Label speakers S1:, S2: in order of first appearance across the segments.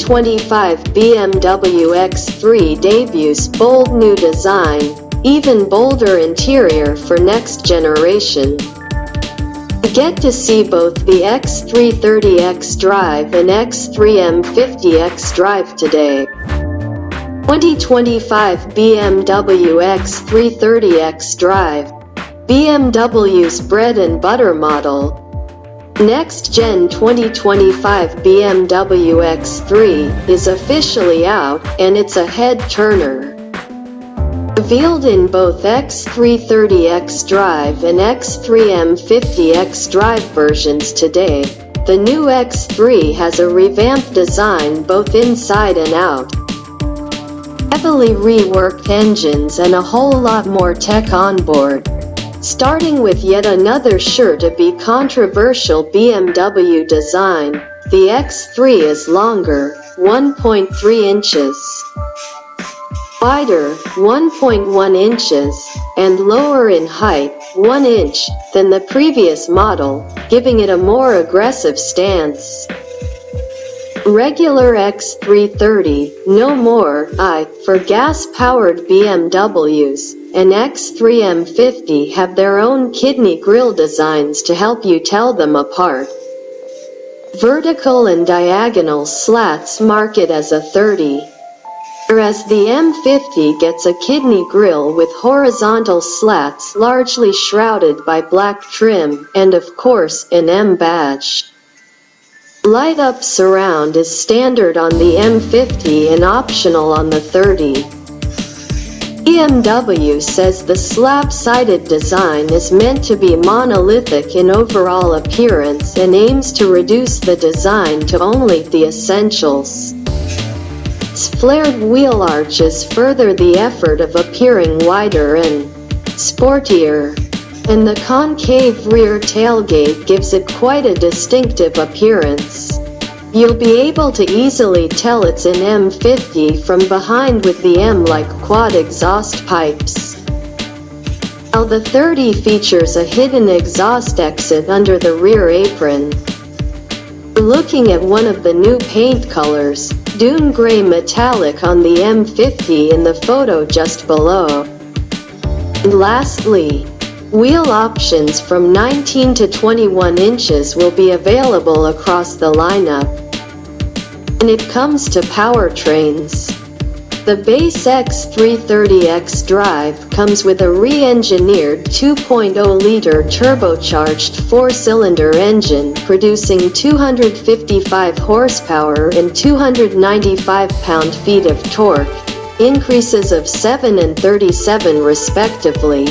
S1: 2025 BMW X3 debuts bold new design, even bolder interior for next generation. Get to see both the X330 xDrive and X3 M50 xDrive today. 2025 BMW X330 xDrive, BMW's bread and butter model. Next-gen 2025 BMW X3 is officially out, and it's a head-turner. Revealed in both X330 xDrive and X3 M50 xDrive versions today, the new X3 has a revamped design both inside and out. Heavily reworked engines and a whole lot more tech on board. Starting with yet another sure-to-be controversial BMW design, the X3 is longer, 1.3 inches, wider, 1.1 inches, and lower in height, 1 inch, than the previous model, giving it a more aggressive stance. Regular X330, no more, for gas-powered BMWs, and X3 M50 have their own kidney grille designs to help you tell them apart. Vertical and diagonal slats mark it as a 30. Whereas the M50 gets a kidney grille with horizontal slats largely shrouded by black trim, and of course, an M badge. Light-up surround is standard on the M50 and optional on the 30. BMW says the slab-sided design is meant to be monolithic in overall appearance and aims to reduce the design to only the essentials. Its flared wheel arches further the effort of appearing wider and sportier, and the concave rear tailgate gives it quite a distinctive appearance. You'll be able to easily tell it's an M50 from behind with the M-like quad exhaust pipes. While the 30 features a hidden exhaust exit under the rear apron. Looking at one of the new paint colors, Dune Gray Metallic on the M50 in the photo just below. And lastly, wheel options from 19 to 21 inches will be available across the lineup. When it comes to powertrains, the base X330 xDrive comes with a re-engineered 2.0-liter turbocharged 4-cylinder engine producing 255 horsepower and 295 pound-feet of torque, increases of 7 and 37 respectively.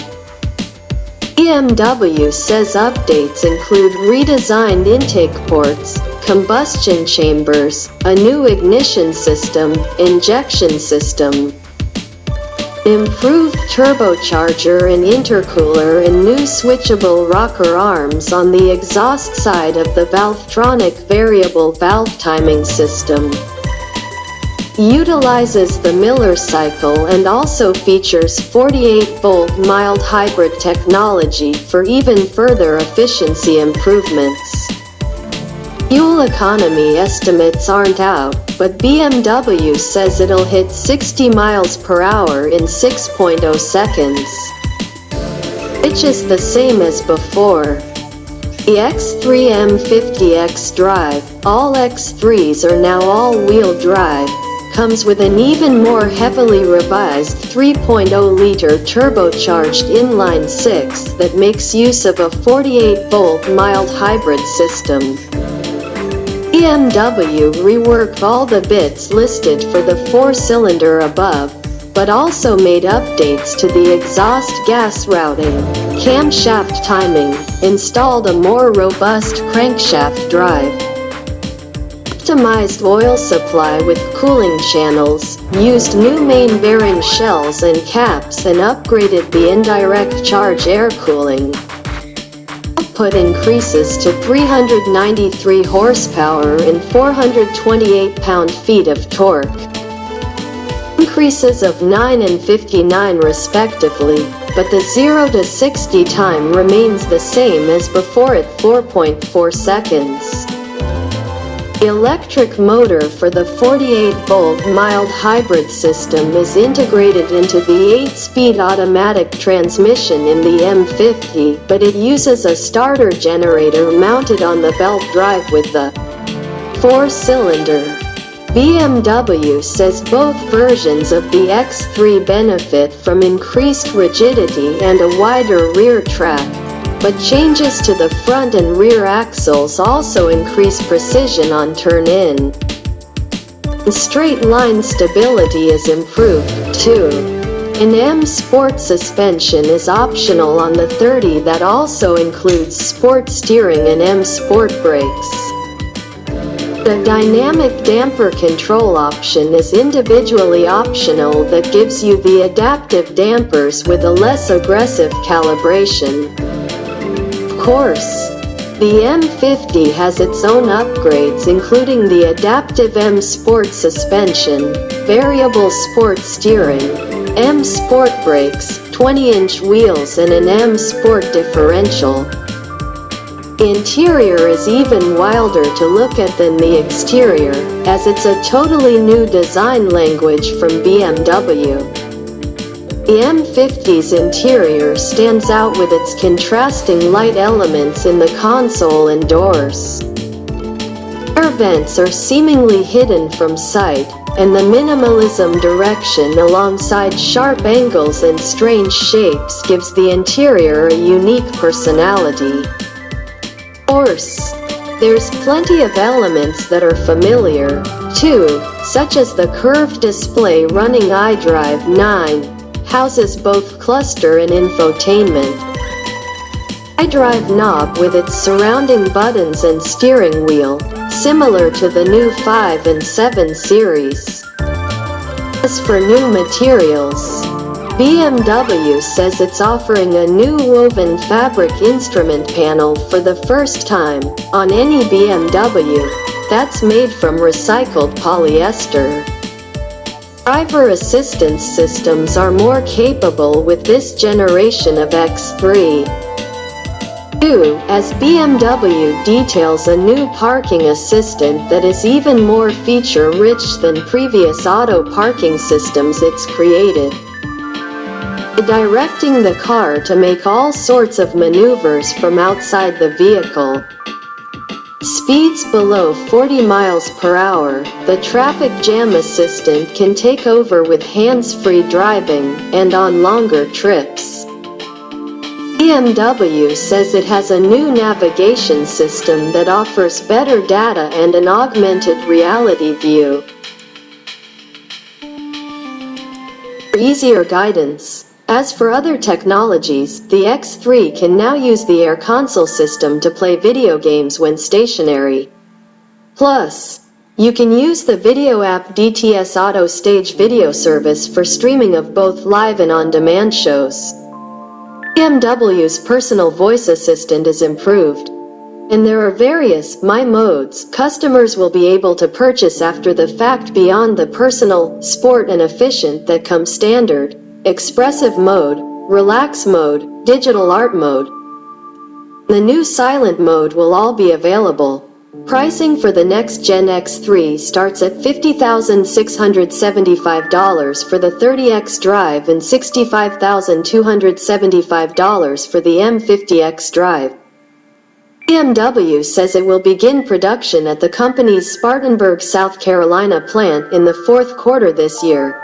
S1: BMW says updates include redesigned intake ports, combustion chambers, a new ignition system, injection system, improved turbocharger and intercooler, and new switchable rocker arms on the exhaust side of the Valvetronic variable valve timing system. Utilizes the Miller cycle and also features 48-volt mild hybrid technology for even further efficiency improvements. Fuel economy estimates aren't out, but BMW says it'll hit 60 miles per hour in 6.0 seconds, which is the same as before. The X3 M50 xDrive, all X3s are now all-wheel drive, comes with an even more heavily revised 3.0-liter turbocharged inline-6 that makes use of a 48-volt mild hybrid system. BMW reworked all the bits listed for the 4-cylinder above, but also made updates to the exhaust gas routing, camshaft timing, installed a more robust crankshaft drive, optimized oil supply with cooling channels, used new main bearing shells and caps, and upgraded the indirect charge air cooling. Output increases to 393 horsepower and 428 pound-feet of torque. Increases of 9 and 59 respectively, but the 0 to 60 time remains the same as before at 4.4 seconds. The electric motor for the 48-volt mild hybrid system is integrated into the 8-speed automatic transmission in the M50, but it uses a starter generator mounted on the belt drive with the 4-cylinder. BMW says both versions of the X3 benefit from increased rigidity and a wider rear track, but changes to the front and rear axles also increase precision on turn-in. Straight-line stability is improved, too. An M Sport suspension is optional on the 30 that also includes sport steering and M Sport brakes. The dynamic damper control option is individually optional that gives you the adaptive dampers with a less aggressive calibration. Of course, the M50 has its own upgrades including the adaptive M Sport suspension, variable sport steering, M Sport brakes, 20-inch wheels and an M Sport differential. The interior is even wilder to look at than the exterior, as it's a totally new design language from BMW. The M50's interior stands out with its contrasting light elements in the console and doors. Air vents are seemingly hidden from sight, and the minimalism direction alongside sharp angles and strange shapes gives the interior a unique personality. Of course, there's plenty of elements that are familiar, too, such as the curved display running iDrive 9, houses both cluster and infotainment. iDrive knob with its surrounding buttons and steering wheel, similar to the new 5 and 7 series. As for new materials, BMW says it's offering a new woven fabric instrument panel for the first time on any BMW that's made from recycled polyester. Driver assistance systems are more capable with this generation of X3. 2. As BMW details a new parking assistant that is even more feature-rich than previous auto parking systems it's created. Directing the car to make all sorts of maneuvers from outside the vehicle. Speeds below 40 miles per hour, the traffic jam assistant can take over with hands-free driving and on longer trips. BMW says it has a new navigation system that offers better data and an augmented reality view. For easier guidance. As for other technologies, the X3 can now use the Air Console system to play video games when stationary. Plus, you can use the video app DTS Auto Stage Video Service for streaming of both live and on-demand shows. BMW's personal voice assistant is improved, and there are various My modes customers will be able to purchase after the fact beyond the personal, sport and efficient that come standard. Expressive mode, relax mode, digital art mode. The new silent mode will all be available. Pricing for the next-gen X3 starts at $50,675 for the 30 xDrive and $65,275 for the M50 xDrive. BMW says it will begin production at the company's Spartanburg, South Carolina plant in the fourth quarter this year.